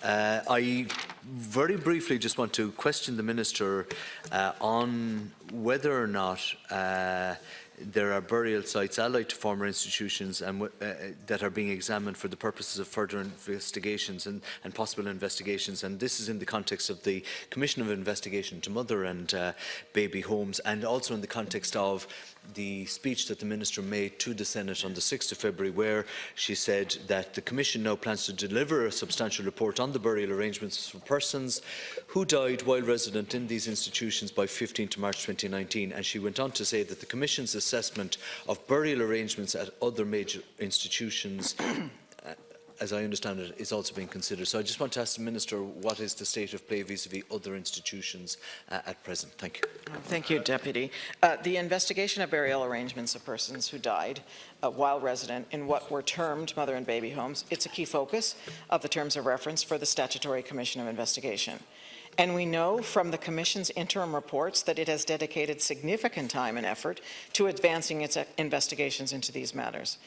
I very briefly just want to question the Minister on whether or not there are burial sites allied to former institutions and that are being examined for the purposes of further investigations and possible investigations. And this is in the context of the Commission of Investigation into Mother and Baby Homes, and also in the context of the speech that the Minister made to the Senate on the 6th of February, where she said that the Commission now plans to deliver a substantial report on the burial arrangements for persons who died while resident in these institutions by 15th March 2019. And she went on to say that the Commission's assessment of burial arrangements at other major institutions as I understand it, is also being considered. So I just want to ask the Minister, what is the state of play vis-à-vis other institutions at present? Thank you. Thank you, Deputy. The investigation of burial arrangements of persons who died while resident in what were termed mother and baby homes, it's a key focus of the terms of reference for the Statutory Commission of Investigation. And we know from the Commission's interim reports that it has dedicated significant time and effort to advancing its investigations into these matters.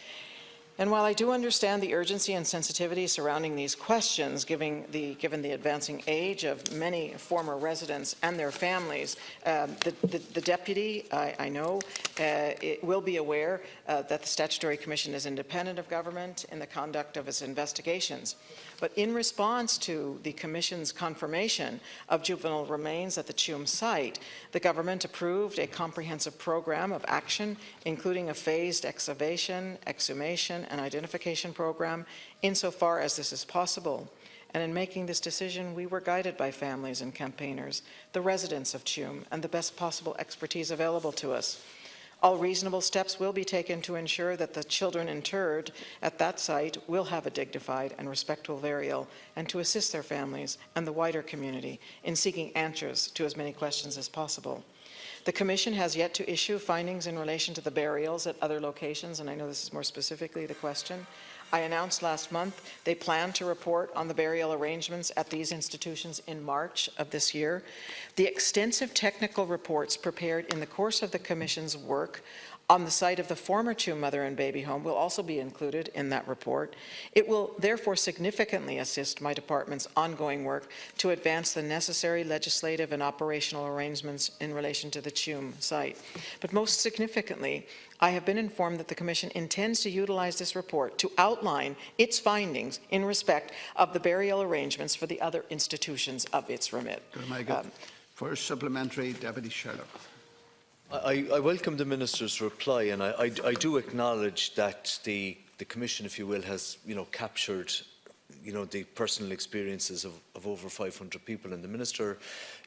And while I do understand the urgency and sensitivity surrounding these questions, given the advancing age of many former residents and their families, the Deputy, I know, it will be aware that the Statutory Commission is independent of government in the conduct of its investigations. But in response to the Commission's confirmation of juvenile remains at the Tuam site, the government approved a comprehensive program of action, including a phased excavation, exhumation, and identification program, insofar as this is possible. And in making this decision, we were guided by families and campaigners, the residents of Tuam, and the best possible expertise available to us. All reasonable steps will be taken to ensure that the children interred at that site will have a dignified and respectful burial, and to assist their families and the wider community in seeking answers to as many questions as possible. The Commission has yet to issue findings in relation to the burials at other locations, and I know this is more specifically the question. I announced last month they plan to report on the burial arrangements at these institutions in March of this year. The extensive technical reports prepared in the course of the Commission's work on the site of the former Tuam Mother and Baby Home will also be included in that report. It will therefore significantly assist my department's ongoing work to advance the necessary legislative and operational arrangements in relation to the Tuam site. But most significantly, I have been informed that the Commission intends to utilize this report to outline its findings in respect of the burial arrangements for the other institutions of its remit. First supplementary, Deputy Sherlock. I welcome the Minister's reply, and I do acknowledge that the Commission, if you will, has captured the personal experiences of over 500 people, and the Minister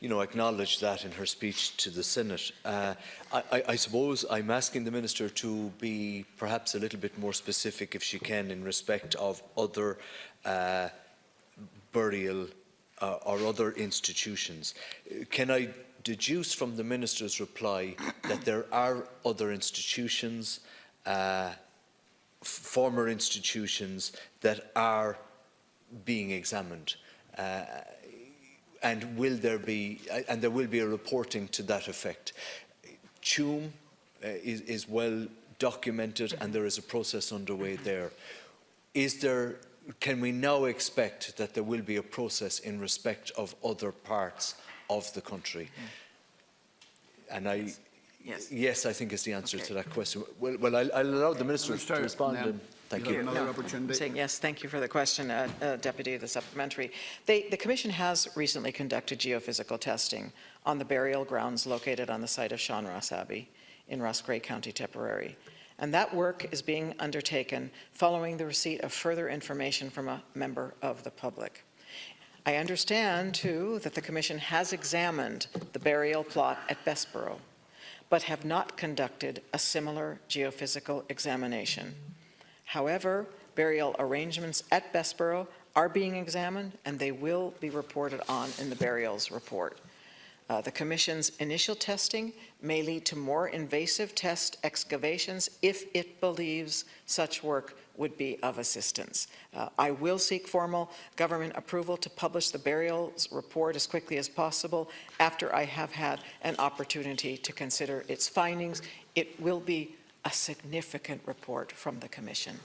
acknowledged that in her speech to the Senate. I suppose I'm asking the Minister to be perhaps a little bit more specific, if she can, in respect of other burial or other institutions. Can I deduce from the Minister's reply that there are other institutions, former institutions, that are being examined, and there will be a reporting to that effect? Tuam is well documented, and there is a process underway there. Can we now expect that there will be a process in respect of other parts of the country? And yes, I think is the answer to that question. Well, I'll allow the Minister to respond. Thank you. Saying yes, thank you for the question, Deputy, the supplementary. The Commission has recently conducted geophysical testing on the burial grounds located on the site of Seán Ross Abbey in Roscrea, County Tipperary. And that work is being undertaken following the receipt of further information from a member of the public. I understand, too, that the Commission has examined the burial plot at Bessborough, but have not conducted a similar geophysical examination. However, burial arrangements at Bessborough are being examined, and they will be reported on in the burials report. The Commission's initial testing may lead to more invasive test excavations if it believes such work would be of assistance. I will seek formal government approval to publish the burials report as quickly as possible after I have had an opportunity to consider its findings. It will be a significant report from the Commission.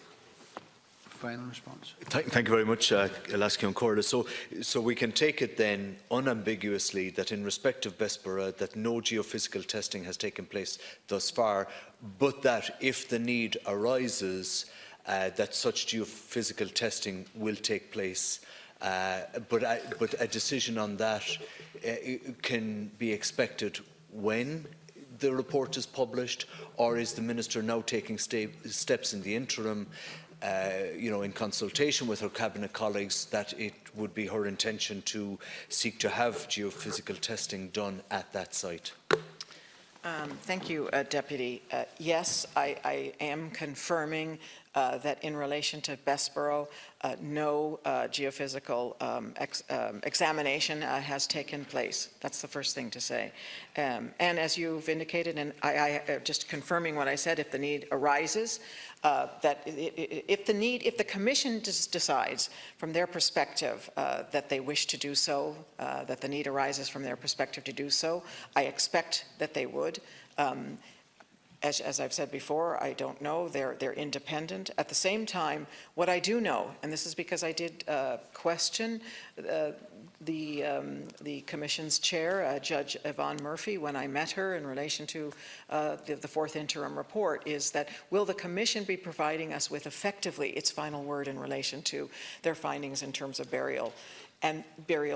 final response. Thank you very much, Alaskion Corda. So we can take it then unambiguously that in respect of Bessborough that no geophysical testing has taken place thus far, but that if the need arises, that such geophysical testing will take place. But a decision on that can be expected when the report is published, or is the Minister now taking steps in the interim, in consultation with her cabinet colleagues, that it would be her intention to seek to have geophysical testing done at that site? Thank you, Deputy. Yes, I am confirming that in relation to Bessborough, no geophysical examination has taken place. That's the first thing to say. And as you've indicated, and I just confirming what I said, if the need arises, if the Commission decides from their perspective that they wish to do so, that the need arises from their perspective to do so, I expect that they would. As I've said before, I don't know. They're independent. At the same time, what I do know, and this is because I did question the Commission's chair, Judge Yvonne Murphy, when I met her in relation to the fourth interim report, is that will the Commission be providing us with effectively its final word in relation to their findings in terms of burial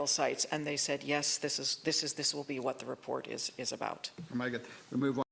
sites? And they said yes, this will be what the report is about. Very good. We move on.